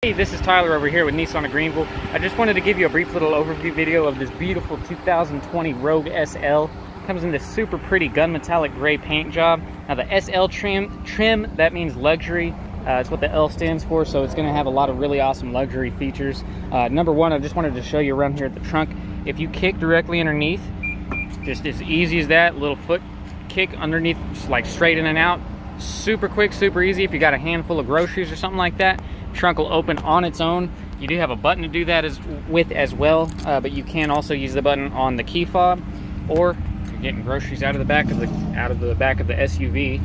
Hey, this is Tyler over here with Nissan of Greenville. I just wanted to give you a brief little overview video of this beautiful 2020 Rogue SL. Comes in this super pretty gun metallic gray paint job. Now the SL trim, that means luxury. It's what the L stands for, so it's going to have a lot of really awesome luxury features. Number one, I just wanted to show you around here at the trunk. If you kick directly underneath, just as easy as that, little foot kick underneath, just like straight in and out. Super quick, super easy. If you got a handful of groceries or something like that, trunk will open on its own. You do have a button to do that as well, but you can also use the button on the key fob, or if you're getting groceries out of the back of the SUV,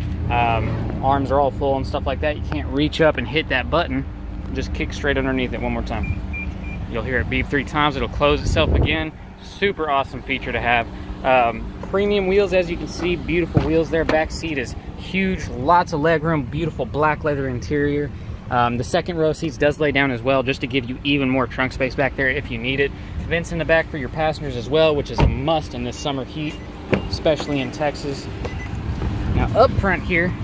arms are all full and stuff like that, you can't reach up and hit that button. Just kick straight underneath it one more time. You'll hear it beep 3 times. It'll close itself again. Super awesome feature to have. Premium wheels, as you can see, beautiful wheels there. Back seat is huge, lots of legroom, beautiful black leather interior. The second row seats does lay down as well, just to give you even more trunk space back there if you need it. Vents in the back for your passengers as well, which is a must in this summer heat, especially in Texas. Now up front here,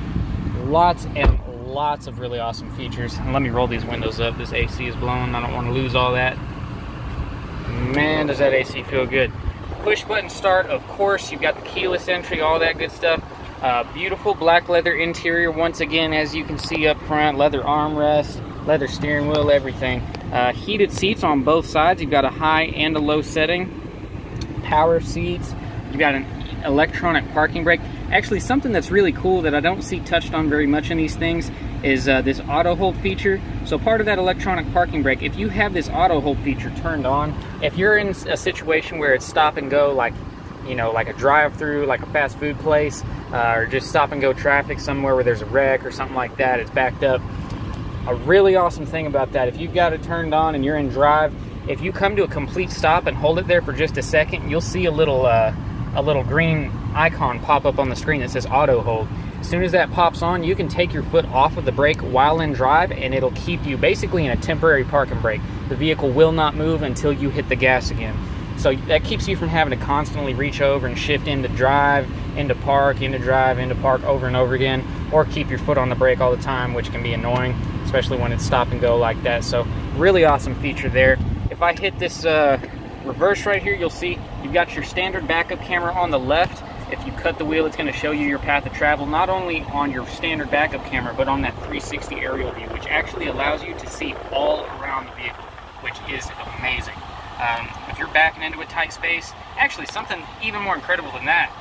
lots and lots of really awesome features. And let me roll these windows up. This AC is blowing. I don't want to lose all that. Man, does that AC feel good. Push button start, of course. You've got the keyless entry, all that good stuff. Beautiful black leather interior once again, as you can see up front. Leather armrest, leather steering wheel, everything. Heated seats on both sides. You've got a high and a low setting. Power seats. You've got an electronic parking brake. Actually, something that's really cool that I don't see touched on very much in these things is this auto hold feature. So part of that electronic parking brake, if you have this auto hold feature turned on, if you're in a situation where it's stop and go, like, you know, like a drive-through, like a fast food place, or just stop and go traffic somewhere where there's a wreck or something like that, it's backed up. A really awesome thing about that, if you've got it turned on and you're in drive, if you come to a complete stop and hold it there for just a second, you'll see a little green icon pop up on the screen that says auto hold. As soon as that pops on, you can take your foot off of the brake while in drive, and it'll keep you basically in a temporary park and brake. The vehicle will not move until you hit the gas again. So that keeps you from having to constantly reach over and shift into drive, into park, into drive, into park over and over again, or keep your foot on the brake all the time, which can be annoying, especially when it's stop and go like that. So really awesome feature there. If I hit this reverse right here, you'll see you've got your standard backup camera on the left. If you cut the wheel, it's going to show you your path of travel, not only on your standard backup camera, but on that 360 aerial view, which actually allows you to see all around the vehicle, which is amazing. If you're backing into a tight space, actually something even more incredible than that,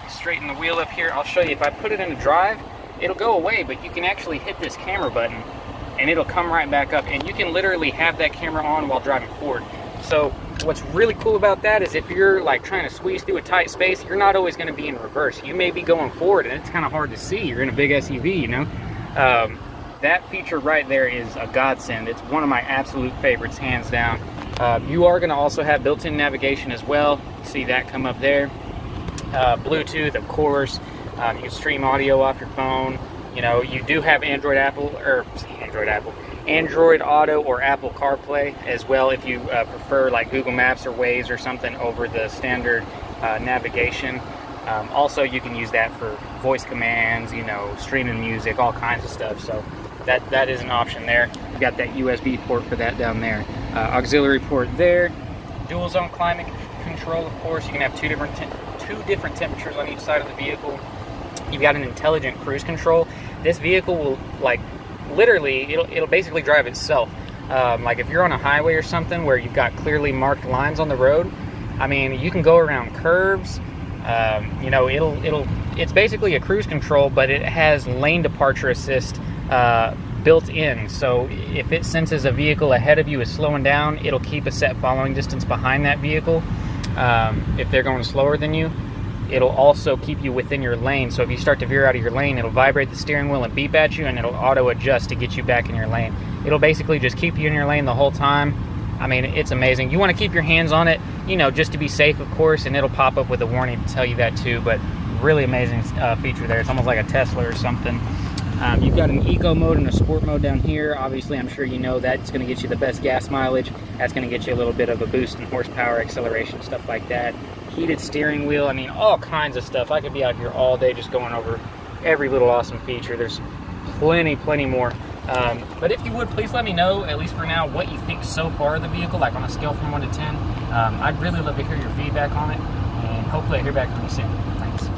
straighten the wheel up here. I'll show you. If I put it into drive, it'll go away, but you can actually hit this camera button and it'll come right back up, and you can literally have that camera on while driving forward. So what's really cool about that is if you're like trying to squeeze through a tight space, you're not always going to be in reverse. You may be going forward and it's kind of hard to see. You're in a big SUV, you know. That feature right there is a godsend. It's one of my absolute favorites, hands down. You are going to also have built-in navigation as well. See that come up there. Bluetooth, of course. You can stream audio off your phone. You know, you do have Android Auto or Apple CarPlay as well, if you prefer like Google Maps or Waze or something over the standard navigation. Also, you can use that for voice commands, you know, streaming music, all kinds of stuff. So that is an option there. You've got that USB port for that down there. Auxiliary port there. Dual zone climate control, of course. You can have two different temperatures on each side of the vehicle. You've got an intelligent cruise control. This vehicle will, like, literally, it'll basically drive itself. Like if you're on a highway or something where you've got clearly marked lines on the road, I mean, you can go around curves. You know, it's basically a cruise control, but it has lane departure assist built in. So if it senses a vehicle ahead of you is slowing down, it'll keep a set following distance behind that vehicle. If they're going slower than you, it'll also keep you within your lane. So if you start to veer out of your lane, it'll vibrate the steering wheel and beep at you, and it'll auto adjust to get you back in your lane. It'll basically just keep you in your lane the whole time. I mean, it's amazing. You want to keep your hands on it, you know, just to be safe, of course, and it'll pop up with a warning to tell you that too. But really amazing feature there. It's almost like a Tesla or something. You've got an eco mode and a sport mode down here. Obviously, I'm sure you know that's going to get you the best gas mileage. That's going to get you a little bit of a boost in horsepower, acceleration, stuff like that. Heated steering wheel. I mean, all kinds of stuff. I could be out here all day just going over every little awesome feature. There's plenty more. But if you would, please let me know, at least for now, what you think so far of the vehicle, like on a scale from 1 to 10. I'd really love to hear your feedback on it, and hopefully I hear back from you soon. Thanks.